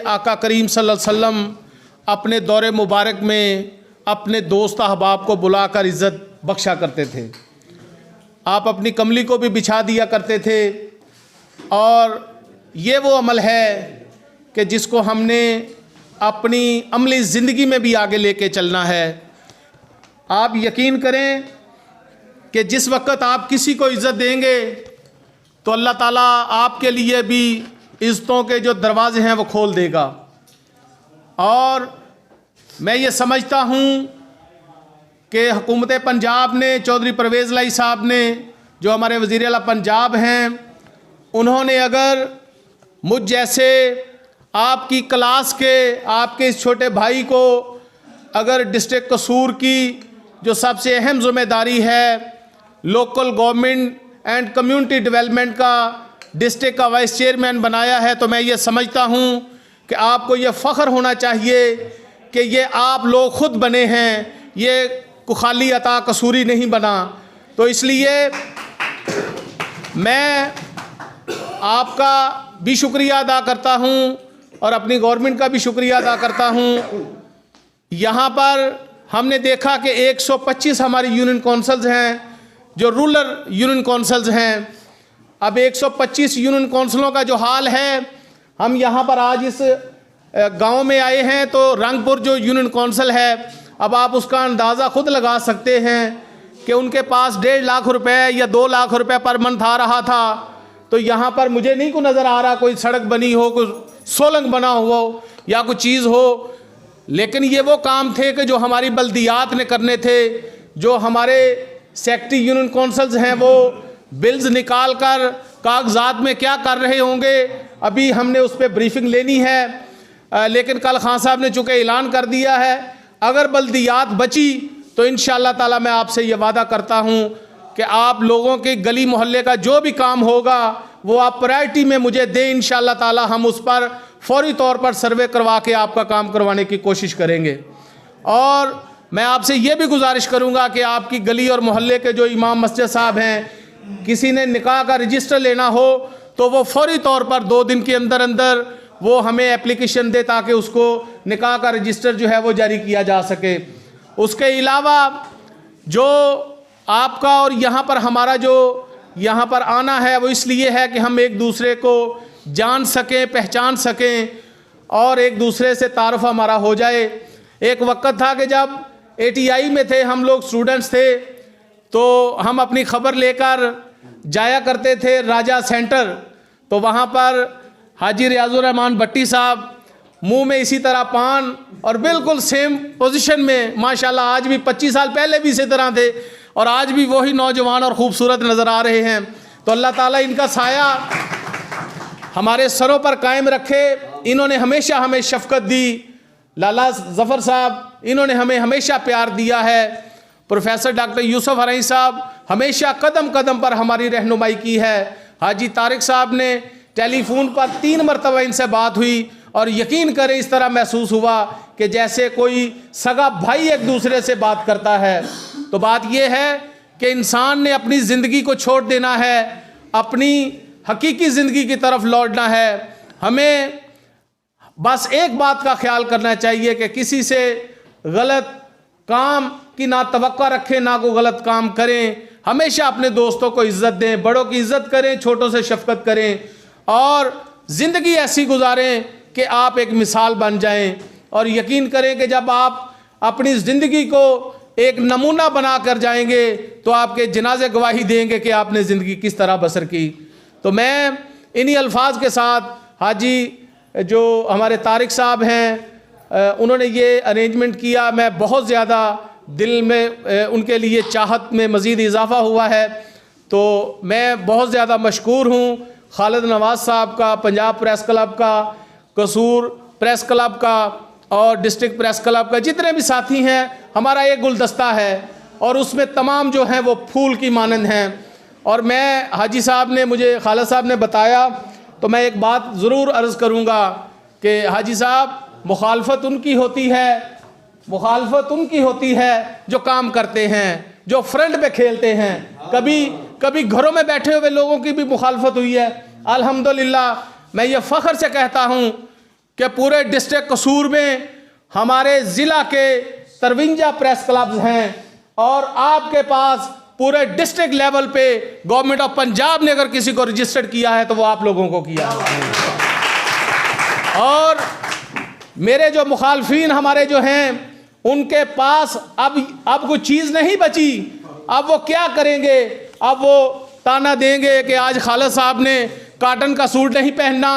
आका करीम सल्लल्लाहु अलैहि वसल्लम अपने दौरे मुबारक में अपने दोस्त अहबाब को बुलाकर इज़्ज़त बख्शा करते थे। आप अपनी कमली को भी बिछा दिया करते थे। और ये वो अमल है कि जिसको हमने अपनी अमली ज़िंदगी में भी आगे लेके चलना है। आप यकीन करें कि जिस वक्त आप किसी को इज़्ज़त देंगे तो अल्लाह ताला आपके लिए भी इज़्ज़तों के जो दरवाज़े हैं वो खोल देगा। और मैं ये समझता हूँ कि हुकूमत पंजाब ने, चौधरी परवेज़ लाई साहब ने, जो हमारे वज़ीर आला पंजाब हैं, उन्होंने अगर मुझ जैसे आपकी क्लास के, आपके इस छोटे भाई को अगर डिस्ट्रिक्ट कसूर की जो सबसे अहम ज़िम्मेदारी है local government and community development का डिस्ट्रिक्ट का वाइस चेयरमैन बनाया है, तो मैं ये समझता हूँ कि आपको ये फ़ख्र होना चाहिए कि ये आप लोग ख़ुद बने हैं, ये खाली अता कसूरी नहीं बना। तो इसलिए मैं आपका भी शुक्रिया अदा करता हूँ और अपनी गवर्नमेंट का भी शुक्रिया अदा करता हूँ। यहाँ पर हमने देखा कि 125 हमारी यूनियन काउंसिल्स हैं जो रूरल यूनियन काउंसिल्स हैं। अब 125 यूनियन काउंसिलों का जो हाल है, हम यहाँ पर आज इस गांव में आए हैं तो रंगपुर जो यूनियन काउंसिल है, अब आप उसका अंदाज़ा खुद लगा सकते हैं कि उनके पास 1.5 लाख रुपए या 2 लाख रुपए पर मंथ आ रहा था। तो यहाँ पर मुझे नहीं को नज़र आ रहा कोई सड़क बनी हो, कोई सोलंग बना हो या कोई चीज़ हो। लेकिन ये वो काम थे कि जो हमारी बल्दियात ने करने थे। जो हमारे सेक्रेटरी यूनियन काउंसिल्स हैं वो बिल्स निकाल कर कागजात में क्या कर रहे होंगे, अभी हमने उस पर ब्रीफिंग लेनी है। लेकिन कल खान साहब ने चूँकि ऐलान कर दिया है, अगर बल्दियात बची तो इंशाअल्लाह ताला मैं आपसे ये वादा करता हूँ कि आप लोगों के गली मोहल्ले का जो भी काम होगा वो आप प्रायोरिटी में मुझे दें। इंशाअल्लाह ताला हम उस पर फौरी तौर पर सर्वे करवा के आपका काम करवाने की कोशिश करेंगे। और मैं आपसे ये भी गुजारिश करूँगा कि आपकी गली और मोहल्ले के जो इमाम मस्जिद साहब हैं, किसी ने निकाह का रजिस्टर लेना हो तो वो फौरी तौर पर 2 दिन के अंदर अंदर वो हमें एप्लीकेशन दे ताकि उसको निकाह का रजिस्टर जो है वो जारी किया जा सके। उसके अलावा जो आपका और यहाँ पर हमारा जो यहाँ पर आना है वो इसलिए है कि हम एक दूसरे को जान सकें, पहचान सकें और एक दूसरे से तारुफ हमारा हो जाए। एक वक्त था कि जब ATI में थे, हम लोग स्टूडेंट्स थे, तो हम अपनी खबर लेकर जाया करते थे राजा सेंटर। तो वहाँ पर हाजी रियाजुर रहमान भट्टी साहब मुंह में इसी तरह पान और बिल्कुल सेम पोजीशन में, माशाल्लाह आज भी 25 साल पहले भी इसी तरह थे और आज भी वही नौजवान और ख़ूबसूरत नज़र आ रहे हैं। तो अल्लाह ताला इनका साया हमारे सरों पर कायम रखे। इन्होंने हमेशा हमें शफ़क़त दी। लाला ज़फ़र साहब, इन्होंने हमें हमेशा प्यार दिया है। प्रोफेसर डॉक्टर यूसुफ हरई साहब हमेशा कदम कदम पर हमारी रहनुमाई की है। हाजी तारिक साहब ने टेलीफोन पर 3 मरतबा इनसे बात हुई और यकीन करें इस तरह महसूस हुआ कि जैसे कोई सगा भाई एक दूसरे से बात करता है। तो बात यह है कि इंसान ने अपनी ज़िंदगी को छोड़ देना है, अपनी हकीकी ज़िंदगी की तरफ लौटना है। हमें बस एक बात का ख्याल करना चाहिए कि किसी से गलत काम की ना तवक्का रखें, ना को गलत काम करें। हमेशा अपने दोस्तों को इज़्ज़त दें, बड़ों की इज़्ज़त करें, छोटों से शफ़क़त करें और ज़िंदगी ऐसी गुजारें कि आप एक मिसाल बन जाएं। और यकीन करें कि जब आप अपनी ज़िंदगी को एक नमूना बना कर जाएंगे तो आपके जनाजे गवाही देंगे कि आपने ज़िंदगी किस तरह बसर की। तो मैं इन्हीं अल्फाज के साथ हाजी जो हमारे तारिक साहब हैं उन्होंने ये अरेंजमेंट किया, मैं बहुत ज़्यादा दिल में उनके लिए चाहत में मज़ीद इजाफ़ा हुआ है। तो मैं बहुत ज़्यादा मशकूर हूँ खालिद नवाज़ साहब का, पंजाब प्रेस क्लब का, कसूर प्रेस क्लब का और डिस्ट्रिक्ट प्रेस क्लब का, जितने भी साथी हैं। हमारा एक गुलदस्ता है और उसमें तमाम जो हैं वो फूल की मानंद हैं। और मैं हाजी साहब ने मुझे, खालिद साहब ने बताया तो मैं एक बात ज़रूर अर्ज़ करूँगा कि हाजी साहब मुखालफत उनकी होती है, मुखालफत उनकी होती है जो काम करते हैं, जो फ्रंट पे खेलते हैं। कभी घरों में बैठे हुए लोगों की भी मुखालफत हुई है। अल्हम्दुलिल्लाह मैं ये फ़ख्र से कहता हूँ कि पूरे डिस्ट्रिक्ट कसूर में हमारे ज़िला के 53 प्रेस क्लब्स हैं और आपके पास पूरे डिस्ट्रिक्ट लेवल पे गवर्नमेंट ऑफ पंजाब ने अगर किसी को रजिस्टर्ड किया है तो वो आप लोगों को किया है। और मेरे जो मुखालफीन हमारे जो हैं उनके पास अब कोई चीज़ नहीं बची। अब वो क्या करेंगे? अब वो ताना देंगे कि आज खालिद साहब ने कॉटन का सूट नहीं पहनना,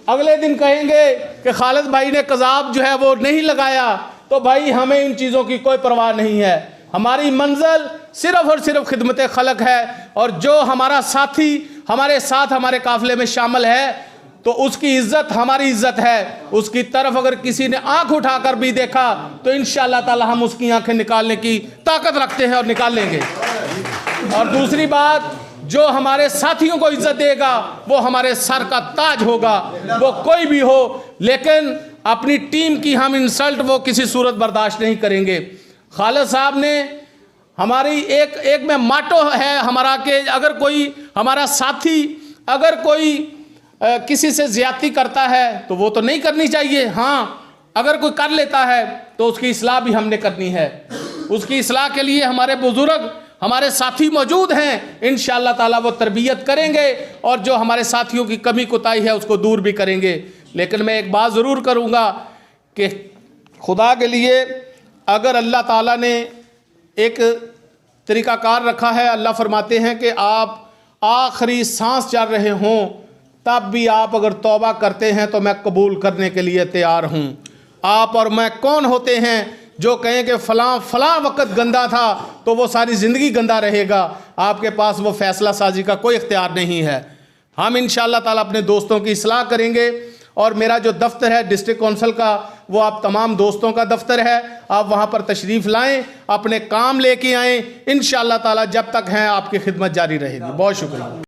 अगले दिन कहेंगे कि खालिद भाई ने कज़ाब जो है वो नहीं लगाया। तो भाई हमें इन चीज़ों की कोई परवाह नहीं है। हमारी मंजिल सिर्फ़ और सिर्फ खिदमत खलक है और जो हमारा साथी हमारे साथ हमारे काफ़िले में शामिल है तो उसकी इज्जत हमारी इज्जत है। उसकी तरफ अगर किसी ने आंख उठाकर भी देखा तो इंशाअल्लाह ताला हम उसकी आंखें निकालने की ताकत रखते हैं और निकाल लेंगे। और दूसरी बात, जो हमारे साथियों को इज्जत देगा वो हमारे सर का ताज होगा, वो कोई भी हो, लेकिन अपनी टीम की हम इंसल्ट वो किसी सूरत बर्दाश्त नहीं करेंगे। खालिद साहब ने हमारी एक में माटो है हमारा कि अगर कोई हमारा साथी अगर कोई किसी से ज्यादती करता है तो वो तो नहीं करनी चाहिए। हाँ, अगर कोई कर लेता है तो उसकी इस्लाह भी हमने करनी है। उसकी इस्लाह के लिए हमारे बुजुर्ग हमारे साथी मौजूद हैं। इंशाअल्लाह ताला वो तरबियत करेंगे और जो हमारे साथियों की कमी कोताही है उसको दूर भी करेंगे। लेकिन मैं एक बात ज़रूर करूँगा कि खुदा के लिए अगर अल्लाह ताला ने एक तरीक़ाकार रखा है, अल्लाह फरमाते हैं कि आप आखिरी सांस चल रहे हों तब भी आप अगर तौबा करते हैं तो मैं कबूल करने के लिए तैयार हूँ। आप और मैं कौन होते हैं जो कहें कि फ़लाँ वक़्त गंदा था तो वो सारी ज़िंदगी गंदा रहेगा? आपके पास वो फ़ैसला साजी का कोई इख्तियार नहीं है। हम इंशाअल्लाह ताला अपने दोस्तों की इस्लाह करेंगे और मेरा जो दफ्तर है डिस्ट्रिक्ट कौंसिल का वो आप तमाम दोस्तों का दफ्तर है। आप वहाँ पर तशरीफ़ लाएँ, अपने काम लेके आएँ। इंशाअल्लाह ताला जब तक हैं आपकी खिदमत जारी रहेगी। बहुत शुक्रिया।